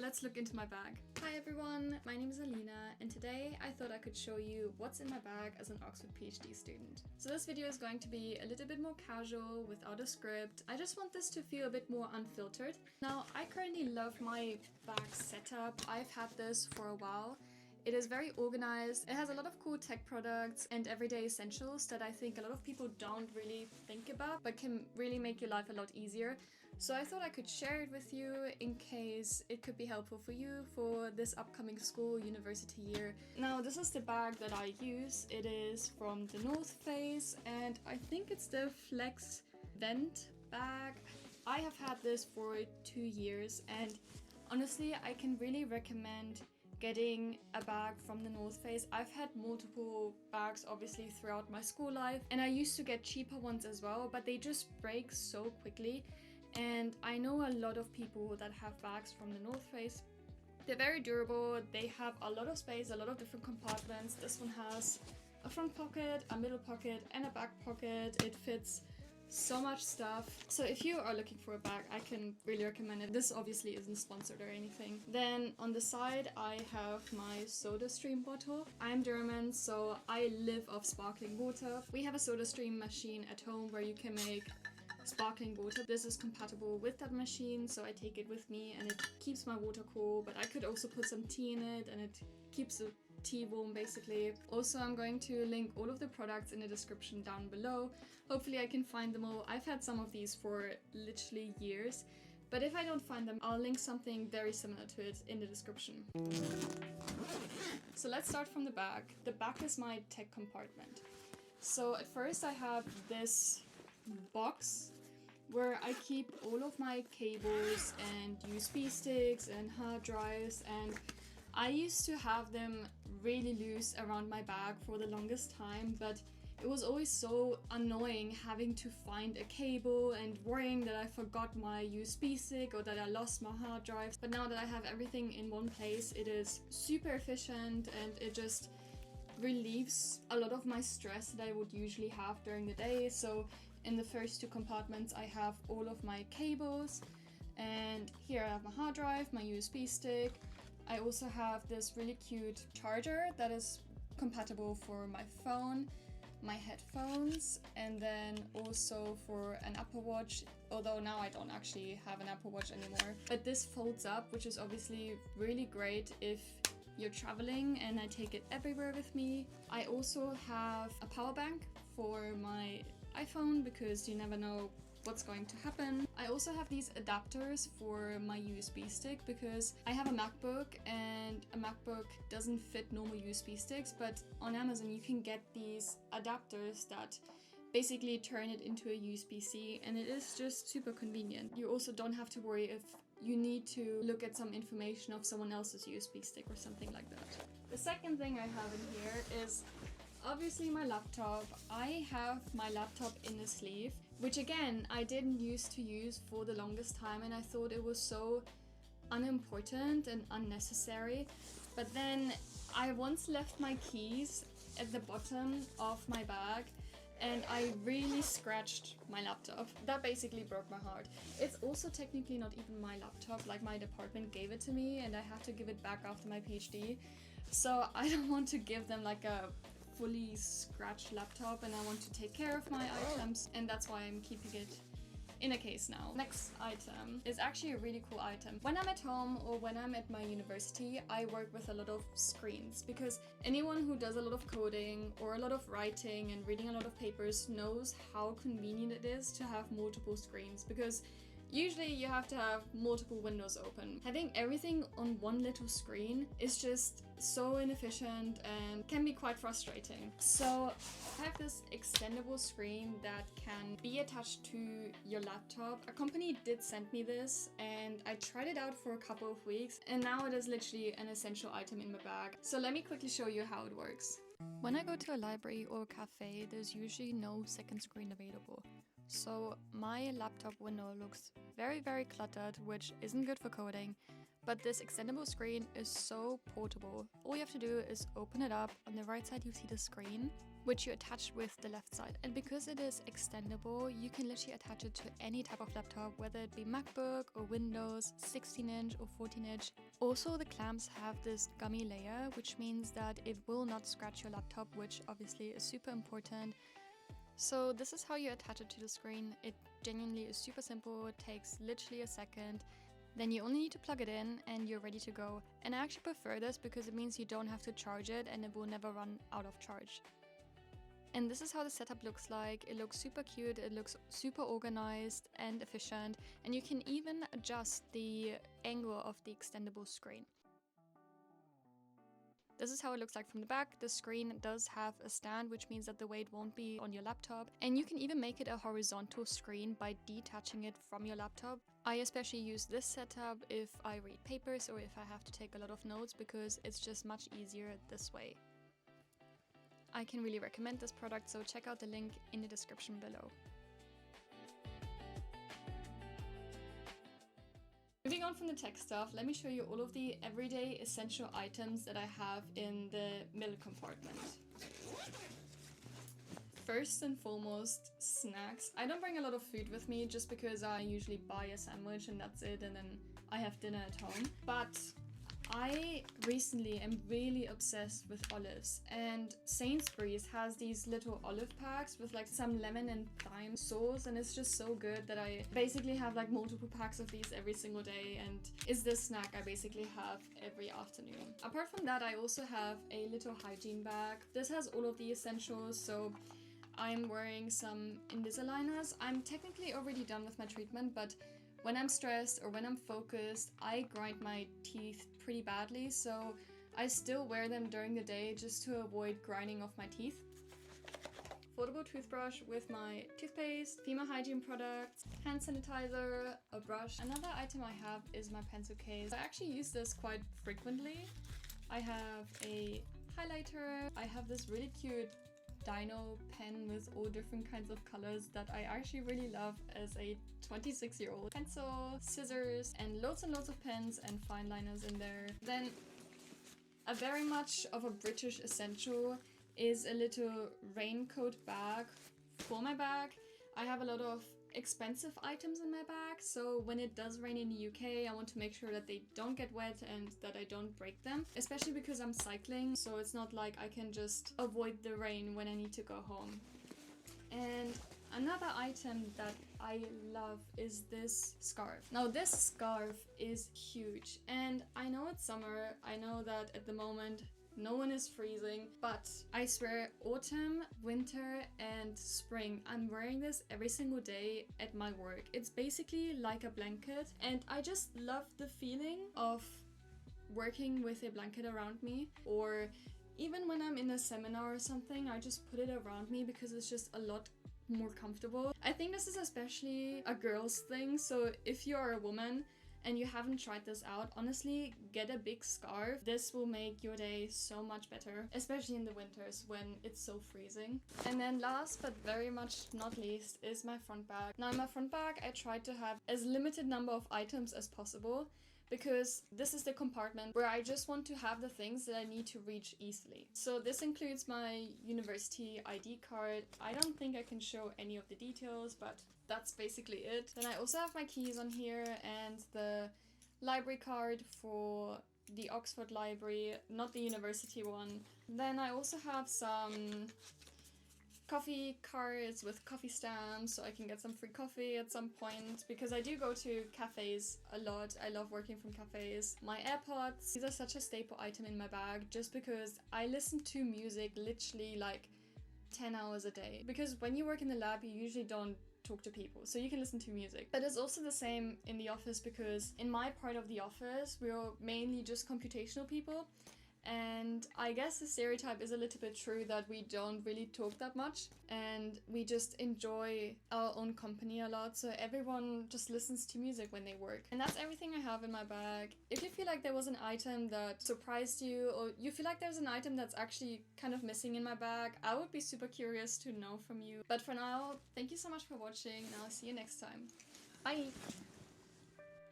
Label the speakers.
Speaker 1: let's look into my bag. Hi everyone, my name is Alina, and today I thought I could show you what's in my bag as an Oxford PhD student. So this video is going to be a little bit more casual, without a script. I just want this to feel a bit more unfiltered. Now, I currently love my bag setup. I've had this for a while. It is very organized, it has a lot of cool tech products and everyday essentials that I think a lot of people don't really think about, but can really make your life a lot easier. So I thought I could share it with you in case it could be helpful for you for this upcoming university year. Now, this is the bag that I use. It is from the North Face and I think it's the Flex Vent bag. I have had this for 2 years and honestly, I can really recommend getting a bag from the North Face. I've had multiple bags obviously throughout my school life and I used to get cheaper ones as well, but they just break so quickly. And I know a lot of people that have bags from the North Face. They're very durable, they have a lot of space, a lot of different compartments. This one has a front pocket, a middle pocket and a back pocket. It fits so much stuff. So if you are looking for a bag, I can really recommend it. This obviously isn't sponsored or anything. Then on the side, I have my soda stream bottle. I'm German, so I live off sparkling water. We have a soda stream machine at home where you can make sparkling water. This is compatible with that machine, so I take it with me and it keeps my water cool, but I could also put some tea in it and it keeps the tea warm basically. Also, I'm going to link all of the products in the description down below. Hopefully I can find them all. I've had some of these for literally years, but if I don't find them, I'll link something very similar to it in the description. So let's start from the back. The back is my tech compartment. So at first I have this box where I keep all of my cables and USB sticks and hard drives, and I used to have them really loose around my bag for the longest time, but it was always so annoying having to find a cable and worrying that I forgot my USB stick or that I lost my hard drive. But now that I have everything in one place, it is super efficient and it just relieves a lot of my stress that I would usually have during the day. So in the first 2 compartments I have all of my cables, and here I have my hard drive, my USB stick. I also have this really cute charger that is compatible for my phone, my headphones, and then also for an Apple Watch, although now I don't actually have an Apple Watch anymore. But this folds up, which is obviously really great if you're traveling, and I take it everywhere with me. I also have a power bank for my iPhone because you never know what's going to happen. I also have these adapters for my USB stick because I have a MacBook and a MacBook doesn't fit normal USB sticks, but on Amazon you can get these adapters that basically turn it into a USB-C, and it is just super convenient. You also don't have to worry if you need to look at some information of someone else's USB stick or something like that. The second thing I have in here is obviously my laptop. I have my laptop in a sleeve, which again, I didn't used to use for the longest time and I thought it was so unimportant and unnecessary. But then I once left my keys at the bottom of my bag and I really scratched my laptop. That basically broke my heart. It's also technically not even my laptop, like my department gave it to me and I have to give it back after my PhD. So I don't want to give them like a fully scratched laptop, and I want to take care of my items, and that's why I'm keeping it in a case now. Next item is actually a really cool item. When I'm at home or when I'm at my university, I work with a lot of screens because anyone who does a lot of coding or a lot of writing and reading a lot of papers knows how convenient it is to have multiple screens, because usually you have to have multiple windows open. Having everything on one little screen is just so inefficient and can be quite frustrating. So I have this extendable screen that can be attached to your laptop. A company did send me this and I tried it out for a couple of weeks and now it is literally an essential item in my bag. So let me quickly show you how it works. When I go to a library or a cafe, there's usually no second screen available. So my laptop window looks very cluttered, which isn't good for coding, but this extendable screen is so portable. All you have to do is open it up. On the right side you see the screen, which you attach with the left side. And because it is extendable, you can literally attach it to any type of laptop, whether it be MacBook or Windows, 16-inch or 14-inch. Also, the clamps have this gummy layer, which means that it will not scratch your laptop, which obviously is super important. So this is how you attach it to the screen. It genuinely is super simple, it takes literally a second. Then you only need to plug it in and you're ready to go. And I actually prefer this because it means you don't have to charge it and it will never run out of charge. And this is how the setup looks like. It looks super cute, it looks super organized and efficient, and you can even adjust the angle of the extendable screen. This is how it looks like from the back. The screen does have a stand, which means that the weight won't be on your laptop. And you can even make it a horizontal screen by detaching it from your laptop. I especially use this setup if I read papers or if I have to take a lot of notes, because it's just much easier this way. I can really recommend this product, so check out the link in the description below. Moving on from the tech stuff, let me show you all of the everyday essential items that I have in the middle compartment. First and foremost, snacks. I don't bring a lot of food with me just because I usually buy a sandwich and that's it, and then I have dinner at home. But I recently am really obsessed with olives, and Sainsbury's has these little olive packs with like some lemon and thyme sauce, and it's just so good that I basically have like multiple packs of these every single day, and it's the snack I basically have every afternoon. Apart from that, I also have a little hygiene bag. This has all of the essentials, so I'm wearing some Invisaligners. I'm technically already done with my treatment, but when I'm stressed or when I'm focused, I grind my teeth pretty badly, so I still wear them during the day just to avoid grinding off my teeth. Foldable toothbrush with my toothpaste, female hygiene products, hand sanitizer, a brush. Another item I have is my pencil case. I actually use this quite frequently. I have a highlighter. I have this really cute dino pen with all different kinds of colors that I actually really love as a 26-year-old. Pencil, scissors, and loads of pens and fine liners in there. Then a very much of a British essential is a little raincoat bag for my bag. I have a lot of expensive items in my bag, so when it does rain in the UK, I want to make sure that they don't get wet and that I don't break them, especially because I'm cycling, so it's not like I can just avoid the rain when I need to go home. And another item that I love is this scarf. Now this scarf is huge, and I know it's summer, I know that at the moment no one is freezing, but I swear autumn, winter and spring, I'm wearing this every single day at my work. It's basically like a blanket, and I just love the feeling of working with a blanket around me, or even when I'm in a seminar or something, I just put it around me because it's just a lot more comfortable. I think this is especially a girl's thing, so if you're a woman and you haven't tried this out, honestly, get a big scarf. This will make your day so much better, especially in the winters when it's so freezing. And then last but very much not least is my front bag. Now in my front bag, I tried to have as limited number of items as possible, because this is the compartment where I just want to have the things that I need to reach easily. So this includes my university ID card. I don't think I can show any of the details, but that's basically it. Then I also have my keys on here and the library card for the Oxford Library, not the university one. Then I also have some coffee cards with coffee stamps, so I can get some free coffee at some point, because I do go to cafes a lot. I love working from cafes. My AirPods, these are such a staple item in my bag just because I listen to music literally like 10 hours a day, because when you work in the lab you usually don't talk to people, so you can listen to music. But it's also the same in the office, because in my part of the office we're mainly just computational people, and I guess the stereotype is a little bit true that we don't really talk that much and we just enjoy our own company a lot, so everyone just listens to music when they work. And that's everything I have in my bag. If you feel like there was an item that surprised you, or you feel like there's an item that's actually kind of missing in my bag, I would be super curious to know from you. But for now, thank you so much for watching, and I'll see you next time. Bye!